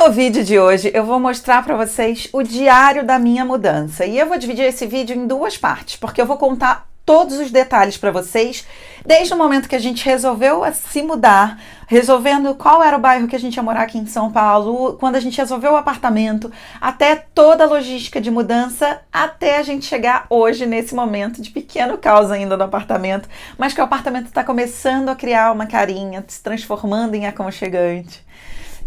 No vídeo de hoje eu vou mostrar para vocês o diário da minha mudança e eu vou dividir esse vídeo em duas partes, porque eu vou contar todos os detalhes para vocês, desde o momento que a gente resolveu se mudar, resolvendo qual era o bairro que a gente ia morar aqui em São Paulo, quando a gente resolveu o apartamento, até toda a logística de mudança, até a gente chegar hoje nesse momento de pequeno caos ainda no apartamento, mas que o apartamento está começando a criar uma carinha, se transformando em aconchegante.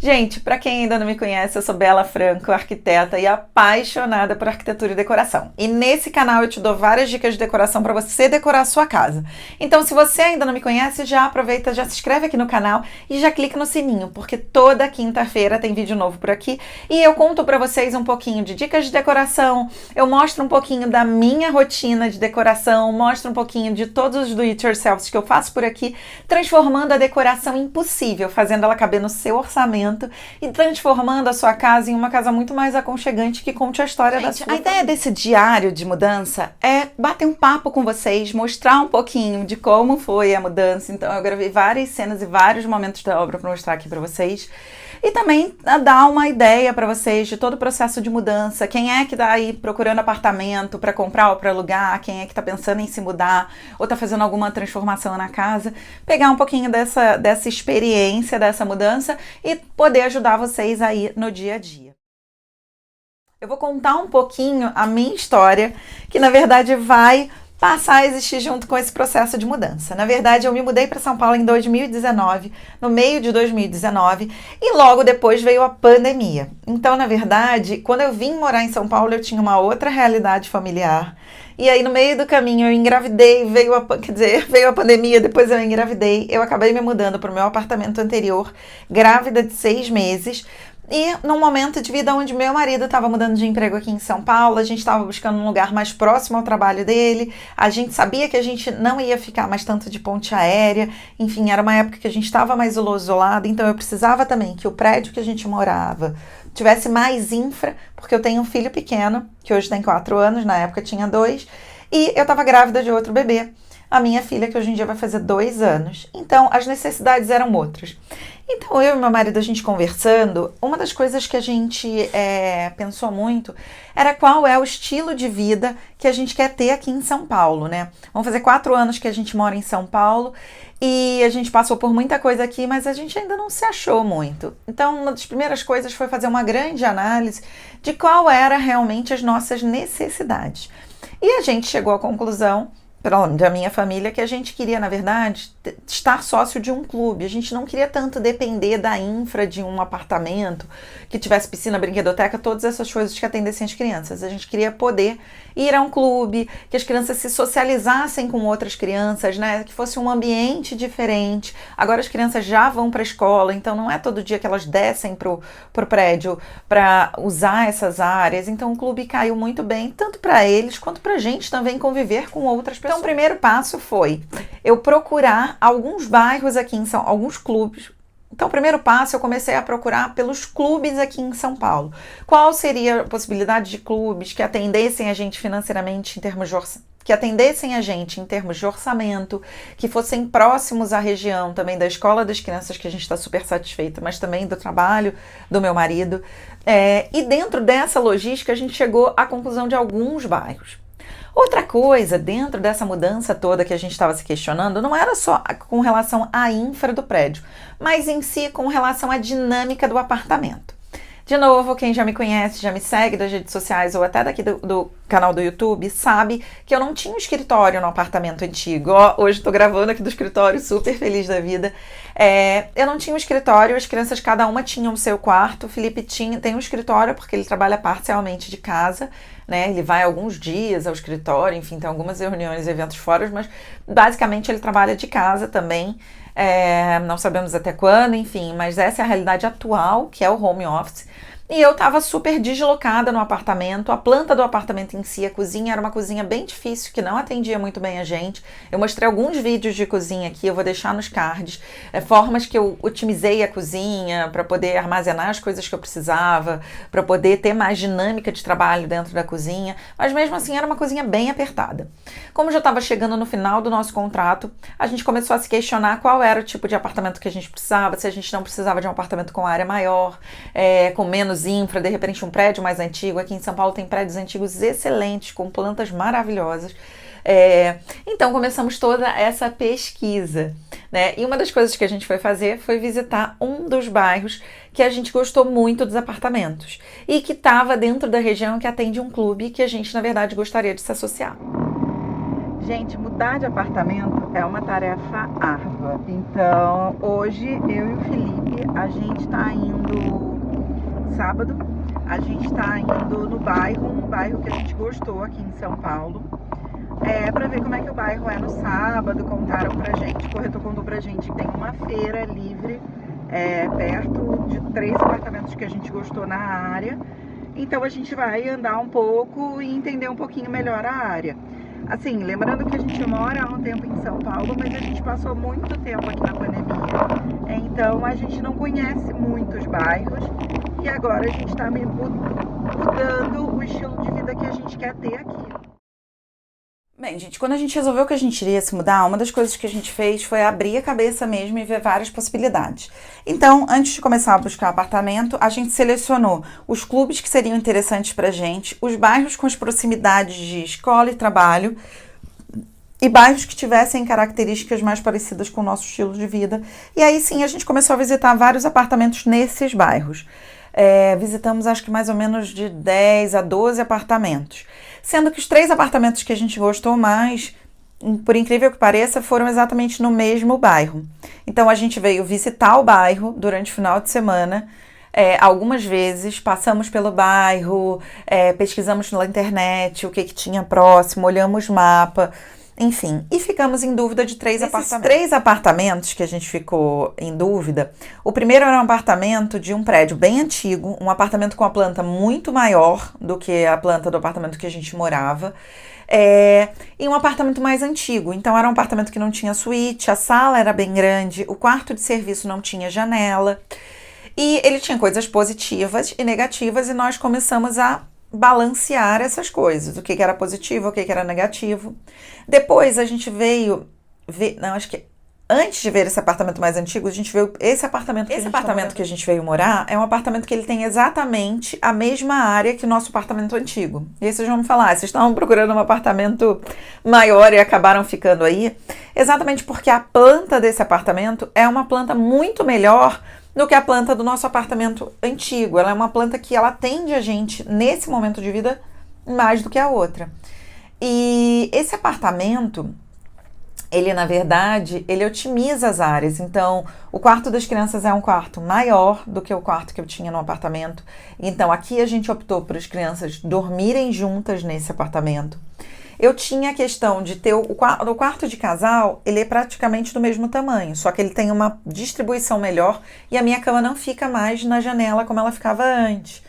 Gente, para quem ainda não me conhece, eu sou Bela Franco, arquiteta e apaixonada por arquitetura e decoração. E nesse canal eu te dou várias dicas de decoração para você decorar a sua casa. Então, se você ainda não me conhece, já aproveita, já se inscreve aqui no canal e já clica no sininho, porque toda quinta-feira tem vídeo novo por aqui e eu conto para vocês um pouquinho de dicas de decoração, eu mostro um pouquinho da minha rotina de decoração, mostro um pouquinho de todos os do-it-yourselfs que eu faço por aqui, transformando a decoração impossível, fazendo ela caber no seu orçamento e transformando a sua casa em uma casa muito mais aconchegante que conte a história da sua família. A ideia desse diário de mudança é bater um papo com vocês, mostrar um pouquinho de como foi a mudança. Então eu gravei várias cenas e vários momentos da obra para mostrar aqui para vocês. E também dar uma ideia para vocês de todo o processo de mudança. Quem é que está aí procurando apartamento para comprar ou para alugar? Quem é que está pensando em se mudar ou está fazendo alguma transformação na casa? Pegar um pouquinho dessa experiência, dessa mudança e poder ajudar vocês aí no dia a dia. Eu vou contar um pouquinho a minha história, que na verdade vai passar a existir junto com esse processo de mudança. Na verdade, eu me mudei para São Paulo em 2019, no meio de 2019, e logo depois veio a pandemia. Então, na verdade, quando eu vim morar em São Paulo, eu tinha uma outra realidade familiar. E aí, no meio do caminho, eu engravidei, veio a pandemia, depois eu engravidei. Eu acabei me mudando para o meu apartamento anterior, grávida de 6 meses, e num momento de vida onde meu marido estava mudando de emprego aqui em São Paulo, a gente estava buscando um lugar mais próximo ao trabalho dele, a gente sabia que a gente não ia ficar mais tanto de ponte aérea, enfim, era uma época que a gente estava mais isolado, então eu precisava também que o prédio que a gente morava tivesse mais infra, porque eu tenho um filho pequeno, que hoje tem 4 anos, na época tinha 2, e eu estava grávida de outro bebê, a minha filha, que hoje em dia vai fazer 2 anos. Então, as necessidades eram outras. Então, eu e meu marido, a gente conversando, uma das coisas que a gente pensou muito era qual é o estilo de vida que a gente quer ter aqui em São Paulo, né? Vamos fazer 4 anos que a gente mora em São Paulo e a gente passou por muita coisa aqui, mas a gente ainda não se achou muito. Então, uma das primeiras coisas foi fazer uma grande análise de qual era realmente as nossas necessidades. E a gente chegou à conclusão da minha família, que a gente queria, na verdade, estar sócio de um clube. A gente não queria tanto depender da infra de um apartamento, que tivesse piscina, brinquedoteca, todas essas coisas que atendessem as crianças. A gente queria poder ir a um clube, que as crianças se socializassem com outras crianças, né? Que fosse um ambiente diferente. Agora as crianças já vão para a escola, então não é todo dia que elas descem pro prédio para usar essas áreas. Então o clube caiu muito bem, tanto para eles quanto para a gente também conviver com outras pessoas. Então, o primeiro passo foi eu procurar alguns bairros aqui em São Paulo, alguns clubes. Então, o primeiro passo eu comecei a procurar pelos clubes aqui em São Paulo. Qual seria a possibilidade de clubes que atendessem a gente financeiramente em termos de que atendessem a gente em termos de orçamento, que fossem próximos à região também da escola das crianças, que a gente está super satisfeita, mas também do trabalho do meu marido. E dentro dessa logística, a gente chegou à conclusão de alguns bairros. Outra coisa, dentro dessa mudança toda que a gente estava se questionando, não era só com relação à infra do prédio, mas em si com relação à dinâmica do apartamento. De novo, quem já me conhece, já me segue das redes sociais ou até daqui do canal do YouTube, sabe que eu não tinha um escritório no apartamento antigo. Hoje estou gravando aqui do escritório, super feliz da vida. Eu não tinha um escritório, as crianças cada uma tinha o seu quarto. O Felipe tem um escritório porque ele trabalha parcialmente de casa, né? Ele vai alguns dias ao escritório, enfim, tem algumas reuniões e eventos fora, mas basicamente ele trabalha de casa também. Não sabemos até quando, enfim, mas essa é a realidade atual, que é o home office. E eu estava super deslocada no apartamento. A planta do apartamento em si, a cozinha, era uma cozinha bem difícil, que não atendia muito bem a gente. Eu mostrei alguns vídeos de cozinha aqui, eu vou deixar nos cards. Formas que eu otimizei a cozinha para poder armazenar as coisas que eu precisava, para poder ter mais dinâmica de trabalho dentro da cozinha. Mas mesmo assim era uma cozinha bem apertada. Como já estava chegando no final do nosso contrato, a gente começou a se questionar qual era o tipo de apartamento que a gente precisava, se a gente não precisava de um apartamento com área maior, com menos infra, de repente um prédio mais antigo. Aqui em São Paulo tem prédios antigos excelentes, com plantas maravilhosas. Então começamos toda essa pesquisa, né? E uma das coisas que a gente foi fazer foi visitar um dos bairros que a gente gostou muito dos apartamentos e que estava dentro da região que atende um clube que a gente, na verdade, gostaria de se associar. Gente, mudar de apartamento é uma tarefa árdua. Então, hoje, eu e o Felipe, a gente está indo sábado, a gente está indo no bairro, um bairro que a gente gostou aqui em São Paulo, para ver como é que o bairro é no sábado. Contaram pra gente, o corretor contou pra gente que tem uma feira livre perto de 3 apartamentos que a gente gostou na área. Então a gente vai andar um pouco e entender um pouquinho melhor a área. Assim, lembrando que a gente mora há um tempo em São Paulo, mas a gente passou muito tempo aqui na pandemia. Então a gente não conhece muitos bairros e agora a gente está meio mudando o estilo de vida que a gente quer ter aqui. Bem, gente, quando a gente resolveu que a gente iria se mudar, uma das coisas que a gente fez foi abrir a cabeça mesmo e ver várias possibilidades. Então, antes de começar a buscar apartamento, a gente selecionou os clubes que seriam interessantes pra gente, os bairros com as proximidades de escola e trabalho, e bairros que tivessem características mais parecidas com o nosso estilo de vida. E aí sim, a gente começou a visitar vários apartamentos nesses bairros. Visitamos acho que mais ou menos de 10 a 12 apartamentos. Sendo que os 3 apartamentos que a gente gostou mais, por incrível que pareça, foram exatamente no mesmo bairro. Então a gente veio visitar o bairro durante o final de semana, algumas vezes, passamos pelo bairro, pesquisamos na internet o que tinha próximo, olhamos mapa, enfim, e ficamos em dúvida de 3 apartamentos. Esses 3 apartamentos que a gente ficou em dúvida, o primeiro era um apartamento de um prédio bem antigo, um apartamento com a planta muito maior do que a planta do apartamento que a gente morava, e um apartamento mais antigo. Então era um apartamento que não tinha suíte, a sala era bem grande, o quarto de serviço não tinha janela, e ele tinha coisas positivas e negativas, e nós começamos a balancear essas coisas, o que era positivo, o que era negativo. Depois a gente veio ver, acho que antes de ver esse apartamento mais antigo, a gente viu esse apartamento. Esse apartamento que a gente veio morar é um apartamento que ele tem exatamente a mesma área que o nosso apartamento antigo. E aí vocês vão me falar, vocês estavam procurando um apartamento maior e acabaram ficando aí, exatamente porque a planta desse apartamento é uma planta muito melhor do que a planta do nosso apartamento antigo. Ela é uma planta que ela atende a gente nesse momento de vida mais do que a outra. E esse apartamento, ele na verdade, ele otimiza as áreas. Então, o quarto das crianças é um quarto maior do que o quarto que eu tinha no apartamento. Então, aqui a gente optou para as crianças dormirem juntas nesse apartamento. Eu tinha a questão de ter o quarto de casal, ele é praticamente do mesmo tamanho, só que ele tem uma distribuição melhor e a minha cama não fica mais na janela como ela ficava antes.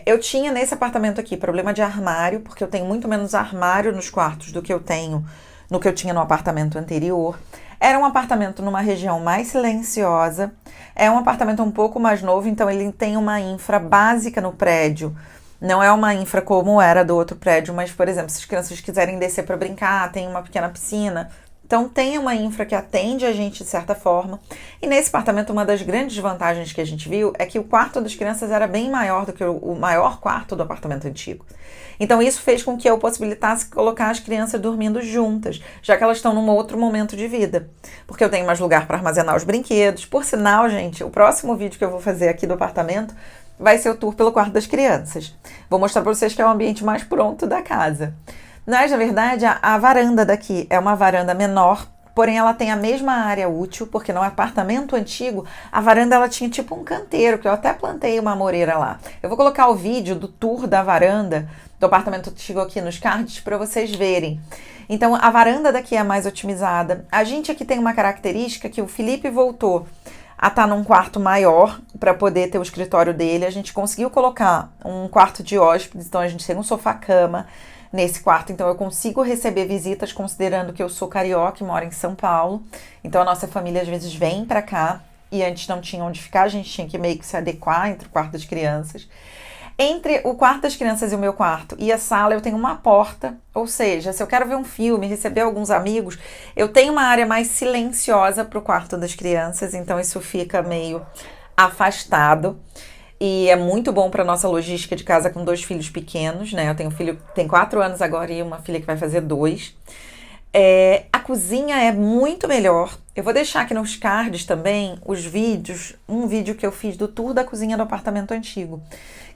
Eu tinha nesse apartamento aqui problema de armário, porque eu tenho muito menos armário nos quartos do que eu tenho no que eu tinha no apartamento anterior. Era um apartamento numa região mais silenciosa, é um apartamento um pouco mais novo, então ele tem uma infra básica no prédio. Não é uma infra como era do outro prédio, mas, por exemplo, se as crianças quiserem descer para brincar, tem uma pequena piscina. Então, tem uma infra que atende a gente de certa forma. E nesse apartamento, uma das grandes vantagens que a gente viu é que o quarto das crianças era bem maior do que o maior quarto do apartamento antigo. Então, isso fez com que eu possibilitasse colocar as crianças dormindo juntas, já que elas estão num outro momento de vida. Porque eu tenho mais lugar para armazenar os brinquedos. Por sinal, gente, o próximo vídeo que eu vou fazer aqui do apartamento vai ser o tour pelo quarto das crianças. Vou mostrar para vocês que é o ambiente mais pronto da casa. Mas, na verdade, a varanda daqui é uma varanda menor, porém ela tem a mesma área útil, porque no apartamento antigo, a varanda ela tinha tipo um canteiro, que eu até plantei uma amoreira lá. Eu vou colocar o vídeo do tour da varanda do apartamento antigo aqui nos cards para vocês verem. Então, a varanda daqui é mais otimizada. A gente aqui tem uma característica que o Felipe voltou a estar num quarto maior para poder ter o escritório dele. A gente conseguiu colocar um quarto de hóspedes, então a gente tem um sofá-cama nesse quarto, então eu consigo receber visitas considerando que eu sou carioca e moro em São Paulo. Então a nossa família às vezes vem para cá e antes não tinha onde ficar, a gente tinha que meio que se adequar entre o quarto das crianças. Entre o quarto das crianças e o meu quarto e a sala eu tenho uma porta, ou seja, se eu quero ver um filme, receber alguns amigos, eu tenho uma área mais silenciosa para o quarto das crianças, então isso fica meio afastado e é muito bom para nossa logística de casa com 2 filhos pequenos, né? Eu tenho um filho que tem 4 anos agora e uma filha que vai fazer 2. A cozinha é muito melhor. Eu vou deixar aqui nos cards também os vídeos, um vídeo que eu fiz do tour da cozinha do apartamento antigo,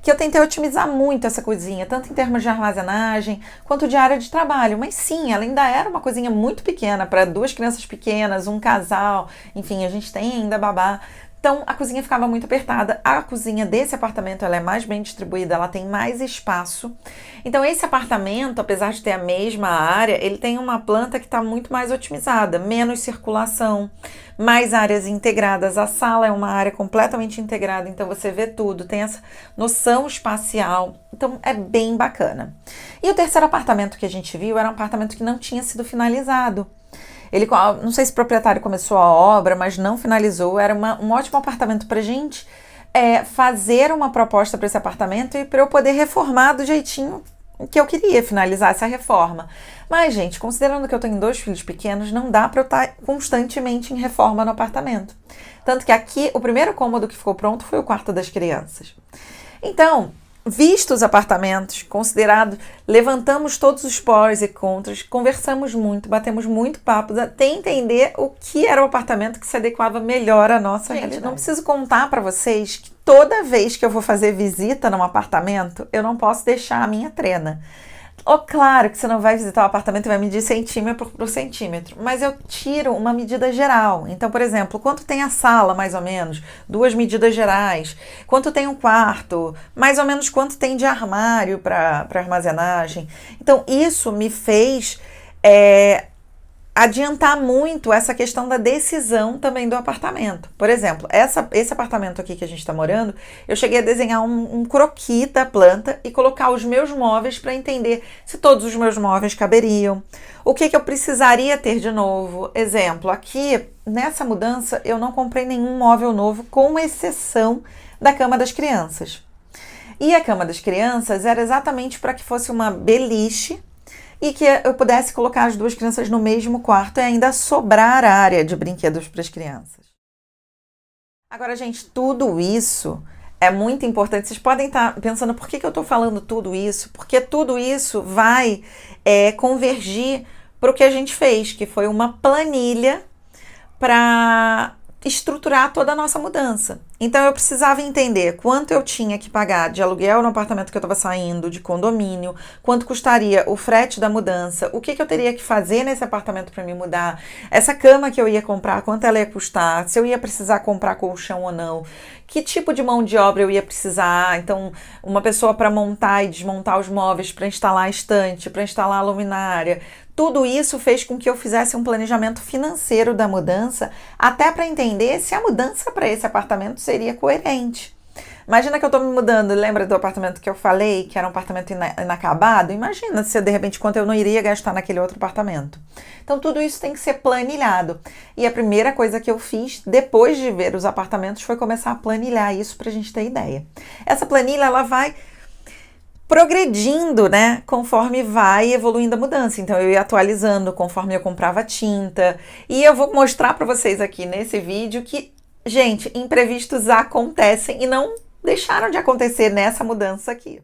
que eu tentei otimizar muito essa cozinha, tanto em termos de armazenagem quanto de área de trabalho. Mas sim, ela ainda era uma cozinha muito pequena para 2 crianças pequenas, um casal, enfim, a gente tem ainda babá. Então, a cozinha ficava muito apertada. A cozinha desse apartamento, ela é mais bem distribuída, ela tem mais espaço. Então, esse apartamento, apesar de ter a mesma área, ele tem uma planta que está muito mais otimizada, menos circulação, mais áreas integradas. A sala é uma área completamente integrada, então você vê tudo, tem essa noção espacial. Então, é bem bacana. E o terceiro apartamento que a gente viu era um apartamento que não tinha sido finalizado. Ele, não sei se o proprietário começou a obra, mas não finalizou. Era um ótimo apartamento para a gente fazer uma proposta para esse apartamento e para eu poder reformar do jeitinho que eu queria finalizar essa reforma. Mas, gente, considerando que eu tenho 2 filhos pequenos, não dá para eu estar constantemente em reforma no apartamento. Tanto que aqui, o primeiro cômodo que ficou pronto foi o quarto das crianças. Então, visto os apartamentos, considerados, levantamos todos os prós e contras, conversamos muito, batemos muito papo, até entender o que era o apartamento que se adequava melhor à nossa realidade. Não preciso contar para vocês que toda vez que eu vou fazer visita num apartamento, eu não posso deixar a minha trena. Claro que você não vai visitar o apartamento e vai medir centímetro por centímetro, mas eu tiro uma medida geral. Então, por exemplo, quanto tem a sala, mais ou menos, 2 medidas gerais, quanto tem um quarto, mais ou menos quanto tem de armário para armazenagem. Então, isso me fez adiantar muito essa questão da decisão também do apartamento. Por exemplo, esse apartamento aqui que a gente está morando, eu cheguei a desenhar um croquis da planta e colocar os meus móveis para entender se todos os meus móveis caberiam, o que eu precisaria ter de novo. Exemplo, aqui nessa mudança eu não comprei nenhum móvel novo, com exceção da cama das crianças. E a cama das crianças era exatamente para que fosse uma beliche e que eu pudesse colocar as 2 crianças no mesmo quarto e ainda sobrar área de brinquedos para as crianças. Agora, gente, tudo isso é muito importante. Vocês podem estar pensando, por que eu estou falando tudo isso? Porque tudo isso vai convergir para o que a gente fez, que foi uma planilha para estruturar toda a nossa mudança. Então eu precisava entender quanto eu tinha que pagar de aluguel no apartamento que eu estava saindo, de condomínio, quanto custaria o frete da mudança, o que eu teria que fazer nesse apartamento para me mudar, essa cama que eu ia comprar, quanto ela ia custar, se eu ia precisar comprar colchão ou não, que tipo de mão de obra eu ia precisar. Então, uma pessoa para montar e desmontar os móveis, para instalar a estante, para instalar a luminária. Tudo isso fez com que eu fizesse um planejamento financeiro da mudança, até para entender se a mudança para esse apartamento seria coerente. Imagina que eu estou me mudando, lembra do apartamento que eu falei, que era um apartamento inacabado? Imagina se de repente quanto eu não iria gastar naquele outro apartamento. Então tudo isso tem que ser planilhado. E a primeira coisa que eu fiz, depois de ver os apartamentos, foi começar a planilhar isso para a gente ter ideia. Essa planilha, ela vai progredindo, né, conforme vai evoluindo a mudança. Então eu ia atualizando conforme eu comprava tinta. E eu vou mostrar para vocês aqui nesse vídeo que, gente, imprevistos acontecem e não deixaram de acontecer nessa mudança aqui.